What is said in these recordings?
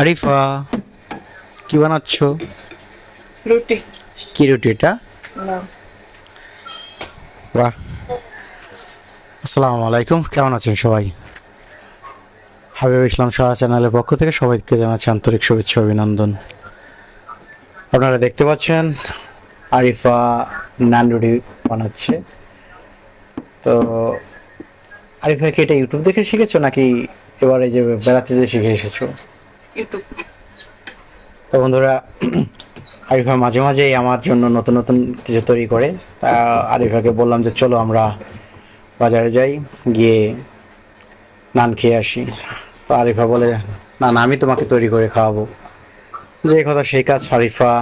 আরিফা, কি বানাচ্ছ? রুটি। কি রুটি এটা? না। বাহ। আসসালামু আলাইকুম, কেমন আছেন সবাই? হাবিব ইসলাম সারা চ্যানেলের পক্ষ থেকে সবাইকে জানাচ্ছি আন্তরিক শুভেচ্ছা অভিনন্দন। আপনারা দেখতে পাচ্ছেন আরিফা নান রুটি বানাচ্ছে। তো আরিফা কি এটা ইউটিউব দেখে শিখেছো নাকি এবারে যে বেড়াতে যে শিখে এসেছো? ইউটিউব। তো বন্ধুরা, আরিফা মাঝে মাঝেই আমার জন্য নতুন নতুন কিছু তৈরি করে। তা আরিফাকে বললাম যে চলো আমরা বাজারে যাই, গিয়ে নান খেয়ে আসি। তো আরিফা বলে, না না, আমি তোমাকে তৈরি করে খাওয়াবো। যে কথা সেই কাজ, আরিফা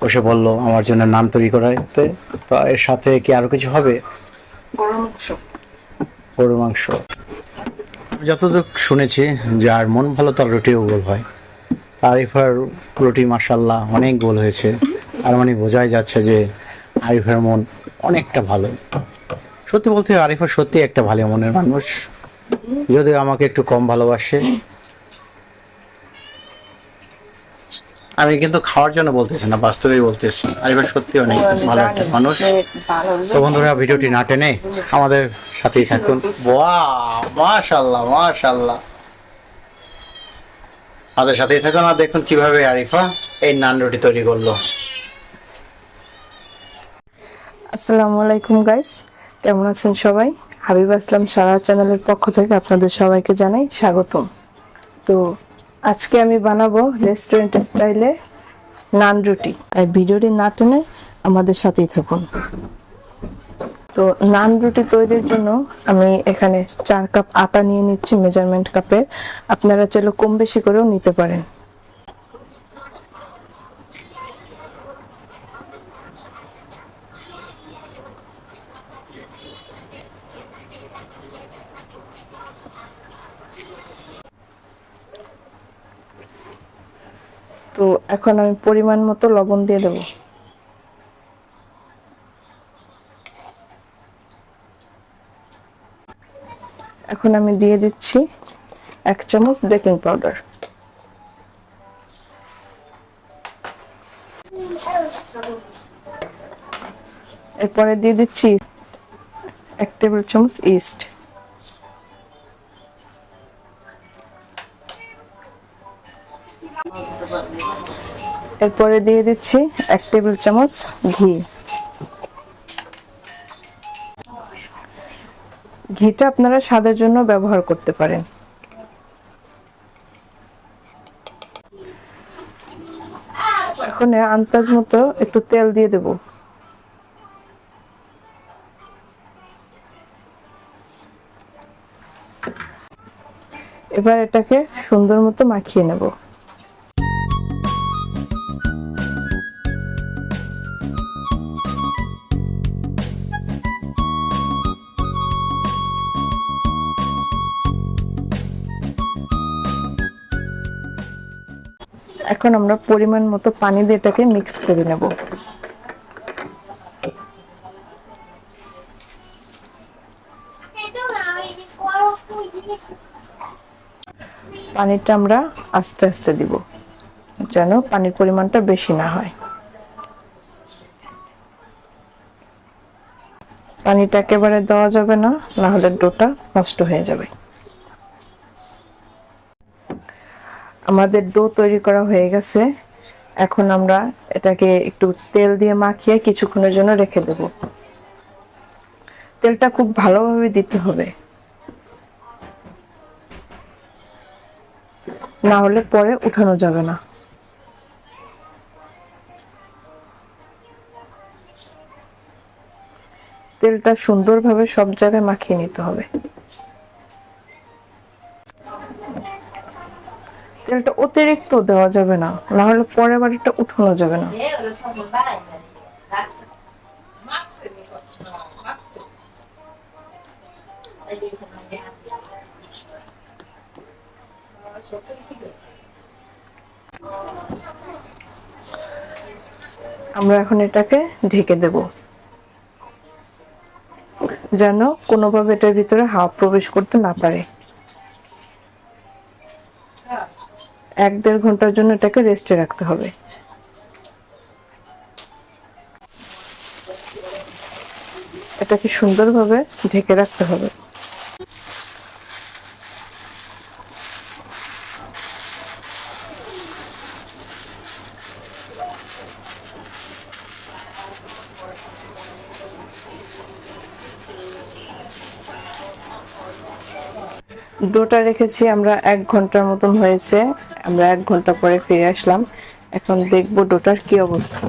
বসে বলল আমার জন্য নান তৈরি করাতে। তো এর সাথে কি আরো কিছু হবে? গরুর মাংস। গরুর মাংস। আমি যতটুকু শুনেছি, যার মন ভালো তার রুটিও গোল হয়। তা আরিফার রুটি মাশাল্লাহ অনেক গোল হয়েছে। আর মানে বোঝাই যাচ্ছে যে আরিফার মন অনেকটা ভালো। সত্যি বলতে আরিফা সত্যি একটা ভালো মনের মানুষ, যদিও আমাকে একটু কম ভালোবাসে। আমি কিন্তু খাওয়ার জন্য বলতেছি না, বাস্তবেই বলতেছি আরিফা সত্যি অনেক ভালো একটা মানুষ। তো বন্ধুরা, ভিডিওটি না টেনে আমাদের সাথেই থাকুন। বাহ, মাশাল্লাহ মাশাল্লাহ, আমাদের সাথেই থাকুন আর দেখুন কিভাবে আরিফা এই নান রুটি তৈরি করলো। আসসালামু আলাইকুম গাইস, কেমন আছেন সবাই? হাবিব আসলাম সারা চ্যানেলের পক্ষ থেকে আপনাদের সবাইকে জানাই স্বাগতম। তো আজকে আমি বানাবো রেস্টুরেন্ট স্টাইলে নান রুটি, তাই ভিডিওটি না টেনে আমাদের সাথেই থাকুন। তো নান রুটি তৈরির জন্য আমি এখানে 4 কাপ আটা নিয়ে নিচ্ছি মেজারমেন্ট কাপে। আপনারা চাইলে কম বেশি করেও নিতে পারেন। তো এখন আমি পরিমাণ মতো লবণ দিয়ে দেব। এখন আমি দিয়ে দিচ্ছি 1 চামচ বেকিং পাউডার। এরপরে দিয়ে দিচ্ছি 1 টেবিল চামচ ইস্ট। এরপরে দিয়ে দিচ্ছি 1 টেবিল চামচ ঘি। ঘিটা আপনারা স্বাদের জন্য ব্যবহার করতে পারেন। এখন আন্দাজ মতো একটু তেল দিয়ে দেব। এবার এটাকে সুন্দর মতো মাখিয়ে নেব। এখন আমরা পরিমাণ মতো পানি দিয়ে এটাকে মিক্স করে নেব। পানিটা আমরা আস্তে আস্তে দিব, যেন পানির পরিমাণটা বেশি না হয়। পানিটা একেবারে দেওয়া যাবে না, না হলে ডোটা নষ্ট হয়ে যাবে। আমাদের ডো তৈরি করা হয়ে গেছে। এখন আমরা এটাকে একটু তেল দিয়ে মাখিয়ে কিছুক্ষণের জন্য রেখে দেব। তেলটা খুব ভালোভাবে দিতে হবে, না হলে পরে উঠানো যাবে না। তেলটা সুন্দরভাবে সব জায়গায় মাখিয়ে নিতে হবে। তেলটা অতিরিক্ত দেওয়া যাবে না, না হলে পরে আবার এটা উঠানো যাবে না। আমরা এখন এটাকে ঢেকে দেব, যেন কোনোভাবে এটার ভিতরে হাওয়া প্রবেশ করতে না পারে। 1-1.5 ঘন্টার জন্য এটাকে রেস্টে রাখতে হবে। এটাকে সুন্দরভাবে ঢেকে রাখতে হবে। ডোটা রেখেছি আমরা 1 ঘন্টার মতন হয়েছে। আমরা 1 ঘন্টা পরে ফিরে আসলাম। এখন দেখব ডোটার কি অবস্থা।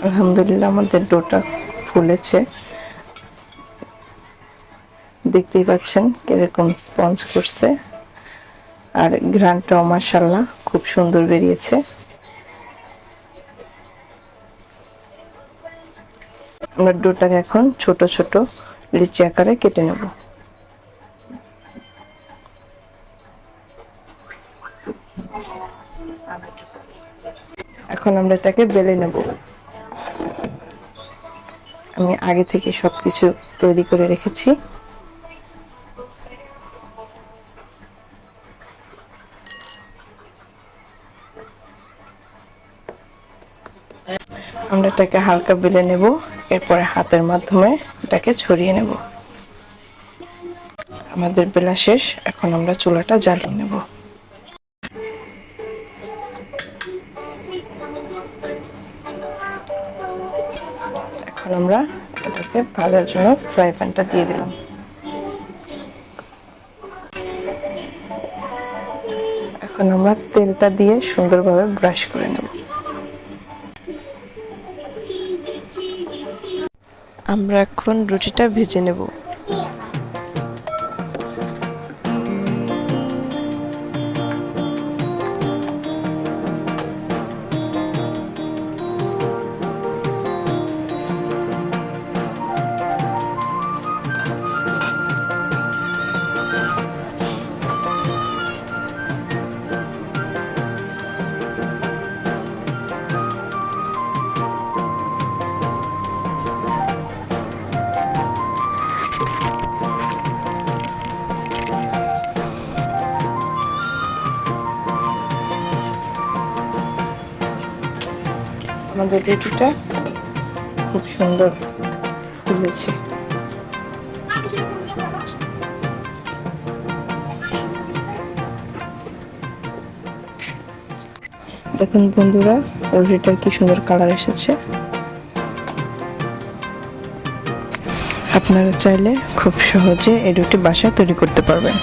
আলহামদুলিল্লাহ আমাদের ডোটা ফুলেছে। দেখতেই পাচ্ছেন কিরকম স্পঞ্জ করছে, আর ঘ্রাণটাও মাশাআল্লাহ খুব সুন্দর বেরিয়েছে। আমরা ডোটাকে এখন ছোট ছোট লিচি আকারে কেটে নেব। এখন আমরা এটাকে বেলে নেব। আমি আগে থেকে সবকিছু তৈরি করে রেখেছি। আমরা এটাকে হালকা বেলে নেব, এরপরে হাতের মাধ্যমে এটাকে ছড়িয়ে নেব। আমাদের বেলা শেষ, এখন আমরা চুলাটা জ্বালিয়ে নেব। এখন আমরা এটাকে ভাজার জন্য ফ্রাই প্যানটা দিয়ে দিলাম। এখন আমরা তেলটা দিয়ে সুন্দরভাবে ব্রাশ করে নেব। আমরা এখন রুটিটা ভেজে নেব। আমাদের রুটিটা খুব সুন্দর ফুলেছে। দেখুন বন্ধুরা, রুটিটার কি সুন্দর কালার এসেছে। আপনারা চাইলে খুব সহজে এই রুটি বাসায় তৈরি করতে পারবেন।